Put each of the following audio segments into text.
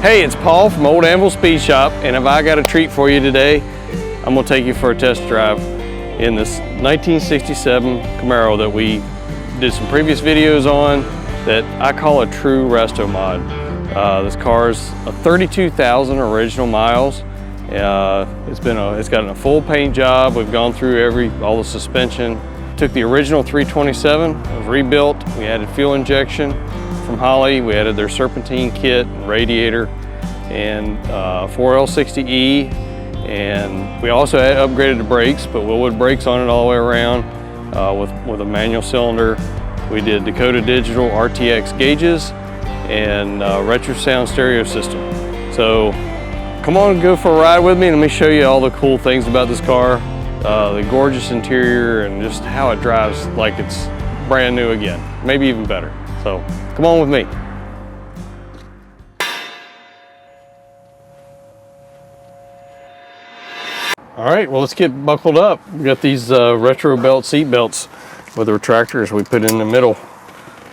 Hey, it's Paul from Old Anvil Speed Shop, and if I got a treat for you today, I'm gonna take you for a test drive in this 1967 Camaro that we did some previous videos on that I call a true Restomod. This car's a 32,000 original miles. It's gotten a full paint job. We've gone through all the suspension. Took the original 327, it was rebuilt. We added fuel injection from Holley. We added their serpentine kit, radiator, and 4L60E. And we also upgraded the brakes, put Willwood brakes on it all the way around with a manual cylinder. We did Dakota Digital RTX gauges and retro sound stereo system. So come on and go for a ride with me and let me show you all the cool things about this car, the gorgeous interior, and just how it drives like it's brand new again, maybe even better. So come on with me. All right, well, let's get buckled up. We got these retro belt seat belts with the retractors we put in the middle,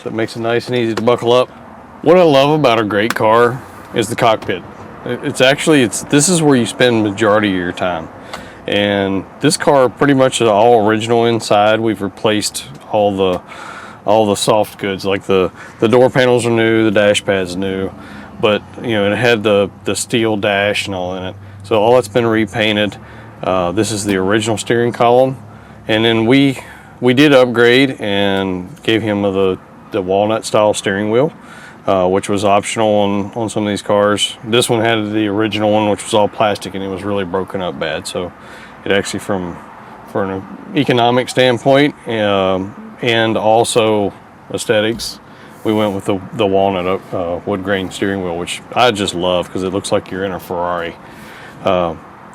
so it makes it nice and easy to buckle up. What I love about a great car is the cockpit. This is where you spend the majority of your time. And this car pretty much is all original inside. We've replaced all the soft goods, like the door panels are new, the dash pad's new, but you know, it had the steel dash and all in it. So all that's been repainted. This is the original steering column, and then we did upgrade and gave him the walnut style steering wheel, which was optional on some of these cars. This one had the original one, which was all plastic, and it was really broken up bad. So it actually, for an economic standpoint and also aesthetics, we went with the walnut wood grain steering wheel, which I just love because it looks like you're in a Ferrari.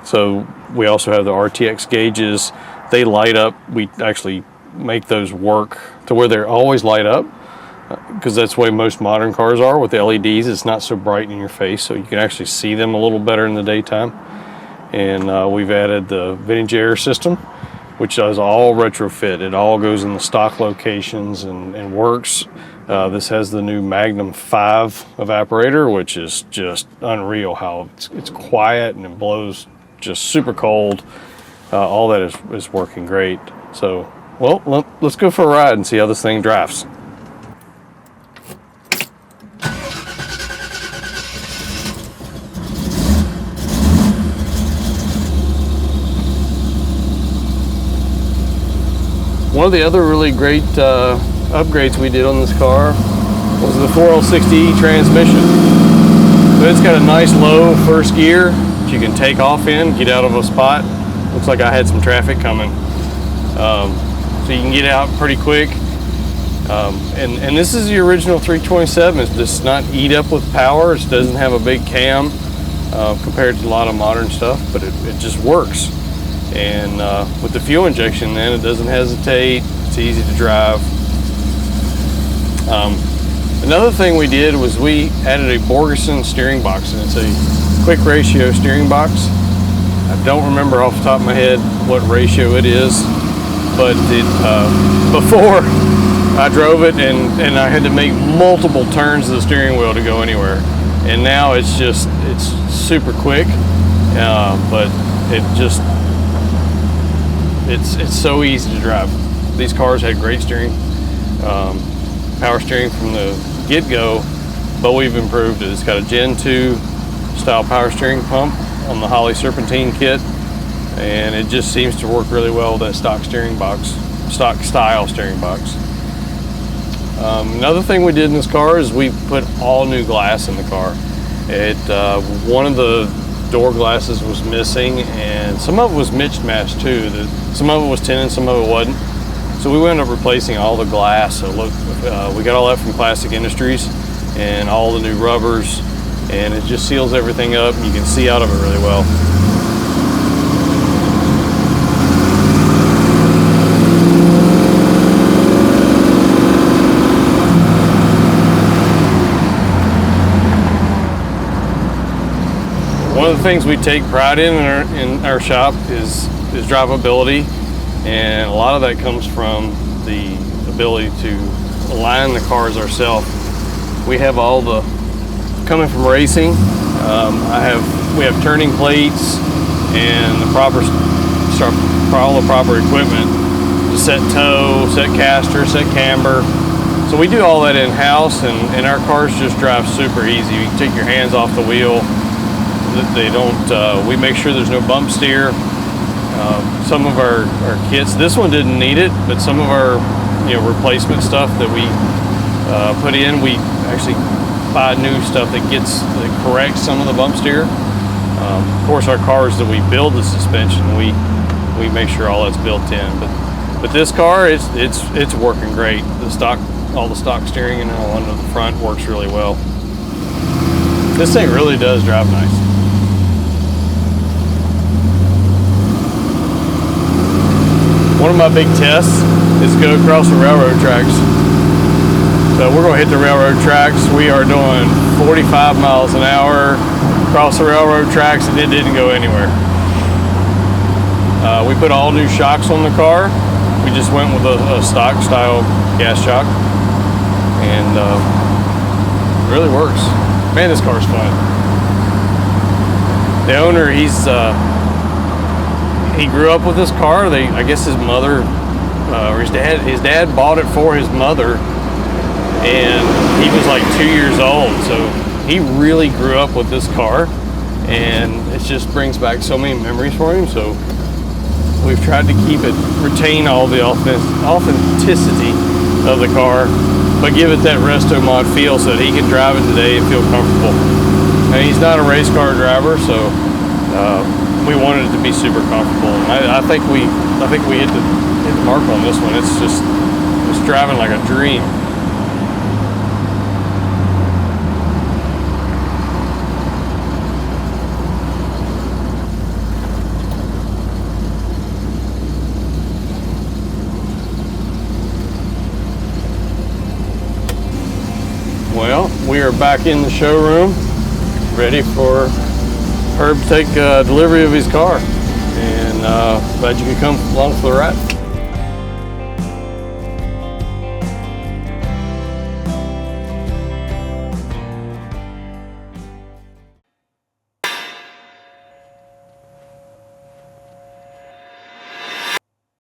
So we also have the RTX gauges. They light up. We actually make those work to where they're always light up, because that's the way most modern cars are with LEDs. It's not so bright in your face, so you can actually see them a little better in the daytime. And we've added the vintage air system, which does all retrofit. It all goes in the stock locations and works. This has the new Magnum 5 evaporator, which is just unreal how it's quiet and it blows just super cold. All that is working great. So, well, let's go for a ride and see how this thing drives. One of the other really great upgrades we did on this car was the 4L60E transmission. So it's got a nice low first gear that you can take off in, get out of a spot. Looks like I had some traffic coming. So you can get out pretty quick. And this is the original 327. It's just not eat up with power. It doesn't have a big cam compared to a lot of modern stuff, but it just works. And with the fuel injection, then it doesn't hesitate. It's easy to drive. Another thing we did was we added a Borgeson steering box, and it's a quick ratio steering box. I don't remember off the top of my head what ratio it is, but before I drove it and I had to make multiple turns of the steering wheel to go anywhere, and now it's super quick, but it's so easy to drive. These cars had great steering, power steering from the get-go, but we've improved it. It's got a Gen 2 style power steering pump on the Holley serpentine kit, and it just seems to work really well with that stock style steering box. Another thing we did in this car is we put all new glass in the car. One of the door glasses was missing, and some of it was matched too. Some of it was tinted, some of it wasn't. So we wound up replacing all the glass. So look, we got all that from Classic Industries and all the new rubbers, and it just seals everything up, and you can see out of it really well. One of the things we take pride in our shop is drivability, and a lot of that comes from the ability to align the cars ourselves. We have all the, coming from racing, We have turning plates and all the proper equipment to set tow, set caster, set camber. So we do all that in-house, and our cars just drive super easy. You can take your hands off the wheel. They don't. We make sure there's no bump steer. Some of our kits, this one didn't need it, but some of our replacement stuff that we put in, we actually buy new stuff that corrects some of the bump steer. Of course, our cars that we build the suspension, we make sure all that's built in. But this car, it's working great. All the stock steering and all under the front works really well. This thing really does drive nice. One of my big tests is to go across the railroad tracks. So we're going to hit the railroad tracks. We are doing 45 miles an hour across the railroad tracks, and it didn't go anywhere. We put all new shocks on the car. We just went with a stock style gas shock, and it really works. Man, this car's fun. The owner, he grew up with this car. I guess his mother or his dad bought it for his mother, and he was like 2 years old. So he really grew up with this car, and it just brings back so many memories for him. So we've tried to retain all the authenticity of the car, but give it that Restomod feel so that he can drive it today and feel comfortable. And he's not a race car driver, so we wanted it to be super comfortable. And I think we hit the mark on this one. It's driving like a dream. Well, we are back in the showroom, ready for Herb to take delivery of his car, and glad you could come along for the ride.